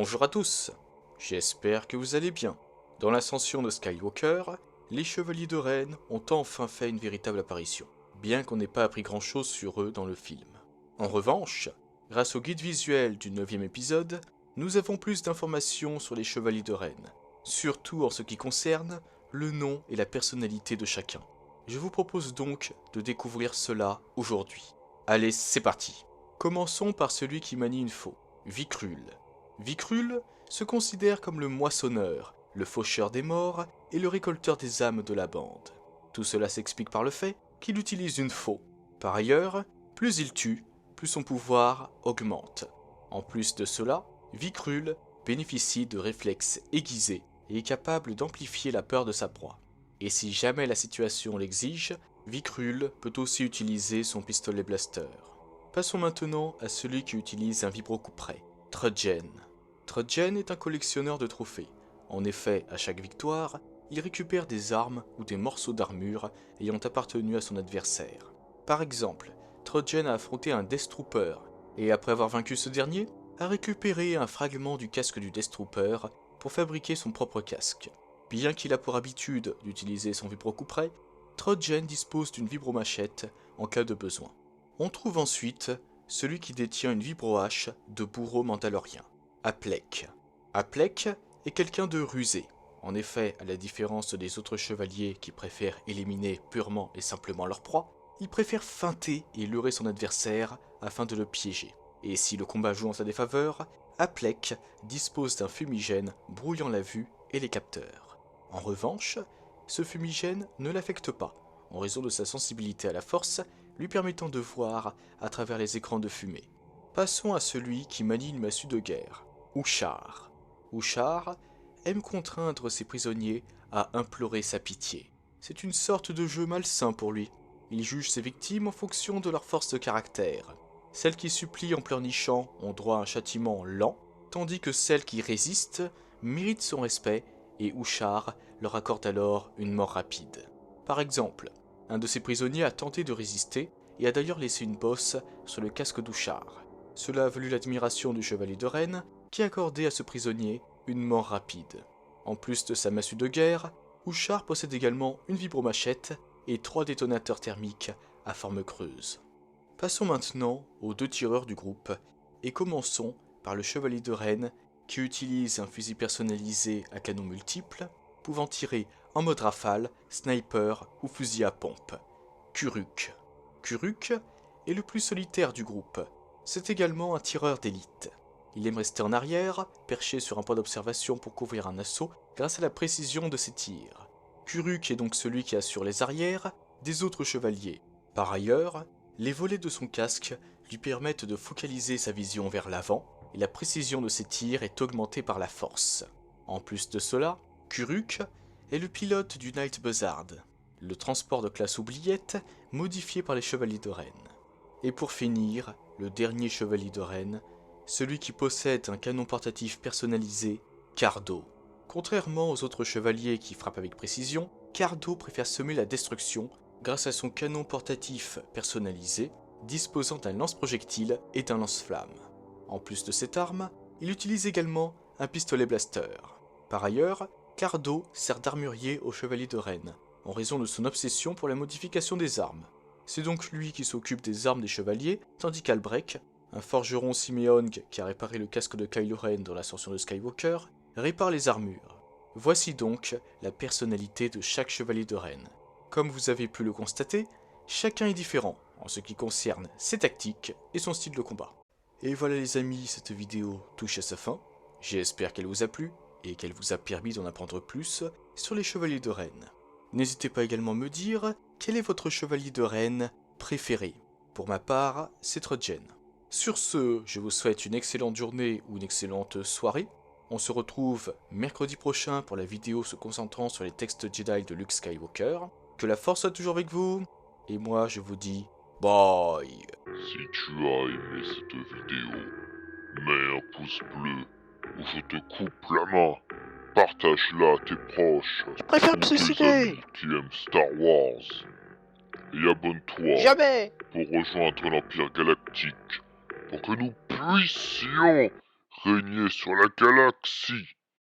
Bonjour à tous, j'espère que vous allez bien. Dans l'ascension de Skywalker, les Chevaliers de Ren ont enfin fait une véritable apparition, bien qu'on n'ait pas appris grand chose sur eux dans le film. En revanche, grâce au guide visuel du 9e épisode, nous avons plus d'informations sur les Chevaliers de Ren, surtout en ce qui concerne le nom et la personnalité de chacun. Je vous propose donc de découvrir cela aujourd'hui. Allez, c'est parti. Commençons par celui qui manie une faux, Vikrul. Vikrul se considère comme le moissonneur, le faucheur des morts et le récolteur des âmes de la bande. Tout cela s'explique par le fait qu'il utilise une faux. Par ailleurs, plus il tue, plus son pouvoir augmente. En plus de cela, Vikrul bénéficie de réflexes aiguisés et est capable d'amplifier la peur de sa proie. Et si jamais la situation l'exige, Vikrul peut aussi utiliser son pistolet blaster. Passons maintenant à celui qui utilise un vibrocouperet, Trudgen. Trudgen est un collectionneur de trophées. En effet, à chaque victoire, il récupère des armes ou des morceaux d'armure ayant appartenu à son adversaire. Par exemple, Trudgen a affronté un Death Trooper, et après avoir vaincu ce dernier, a récupéré un fragment du casque du Death Trooper pour fabriquer son propre casque. Bien qu'il a pour habitude d'utiliser son vibrocouperet, Trudgen dispose d'une vibromachette en cas de besoin. On trouve ensuite celui qui détient une vibro-hache de bourreau mandalorien, Aplek. Aplek est quelqu'un de rusé. En effet, à la différence des autres chevaliers qui préfèrent éliminer purement et simplement leur proie, il préfère feinter et leurrer son adversaire afin de le piéger. Et si le combat joue en sa défaveur, Aplek dispose d'un fumigène brouillant la vue et les capteurs. En revanche, ce fumigène ne l'affecte pas, en raison de sa sensibilité à la force, lui permettant de voir à travers les écrans de fumée. Passons à celui qui manie une massue de guerre, Ushar. Ushar aime contraindre ses prisonniers à implorer sa pitié. C'est une sorte de jeu malsain pour lui. Il juge ses victimes en fonction de leur force de caractère. Celles qui supplient en pleurnichant ont droit à un châtiment lent, tandis que celles qui résistent méritent son respect et Ushar leur accorde alors une mort rapide. Par exemple, un de ses prisonniers a tenté de résister et a d'ailleurs laissé une bosse sur le casque d'Ushar. Cela a valu l'admiration du chevalier de Ren, qui a accordé à ce prisonnier une mort rapide. En plus de sa massue de guerre, Ushar possède également une vibromachette et 3 détonateurs thermiques à forme creuse. Passons maintenant aux 2 tireurs du groupe, et commençons par le chevalier de Ren qui utilise un fusil personnalisé à canon multiple, pouvant tirer en mode rafale, sniper ou fusil à pompe. Kuruk. Kuruk est le plus solitaire du groupe. C'est également un tireur d'élite. Il aime rester en arrière, perché sur un point d'observation pour couvrir un assaut grâce à la précision de ses tirs. Kuruk est donc celui qui assure les arrières des autres chevaliers. Par ailleurs, les volets de son casque lui permettent de focaliser sa vision vers l'avant et la précision de ses tirs est augmentée par la force. En plus de cela, Kuruk est le pilote du Night Buzzard, le transport de classe oubliette modifié par les chevaliers de Ren. Et pour finir, le dernier chevalier de Ren, celui qui possède un canon portatif personnalisé, Cardo. Contrairement aux autres chevaliers qui frappent avec précision, Cardo préfère semer la destruction grâce à son canon portatif personnalisé, disposant d'un lance-projectile et d'un lance-flamme. En plus de cette arme, il utilise également un pistolet blaster. Par ailleurs, Cardo sert d'armurier au chevalier de Ren, en raison de son obsession pour la modification des armes. C'est donc lui qui s'occupe des armes des chevaliers, tandis qu'Albrek, un forgeron Simeong qui a réparé le casque de Kylo Ren dans l'ascension de Skywalker, répare les armures. Voici donc la personnalité de chaque chevalier de Ren. Comme vous avez pu le constater, chacun est différent en ce qui concerne ses tactiques et son style de combat. Et voilà les amis, cette vidéo touche à sa fin. J'espère qu'elle vous a plu et qu'elle vous a permis d'en apprendre plus sur les chevaliers de Ren. N'hésitez pas également à me dire quel est votre chevalier de Ren préféré. Pour ma part, c'est Trudgen. Sur ce, je vous souhaite une excellente journée ou une excellente soirée. On se retrouve mercredi prochain pour la vidéo se concentrant sur les textes Jedi de Luke Skywalker. Que la force soit toujours avec vous, et moi je vous dis bye. Si tu as aimé cette vidéo, mets un pouce bleu ou je te coupe la main. Partage-la à tes proches Je préfère me ou tes suicider. amis qui aiment Star Wars. Et abonne-toi Jamais. pour rejoindre l'Empire Galactique pour que nous puissions régner sur la galaxie.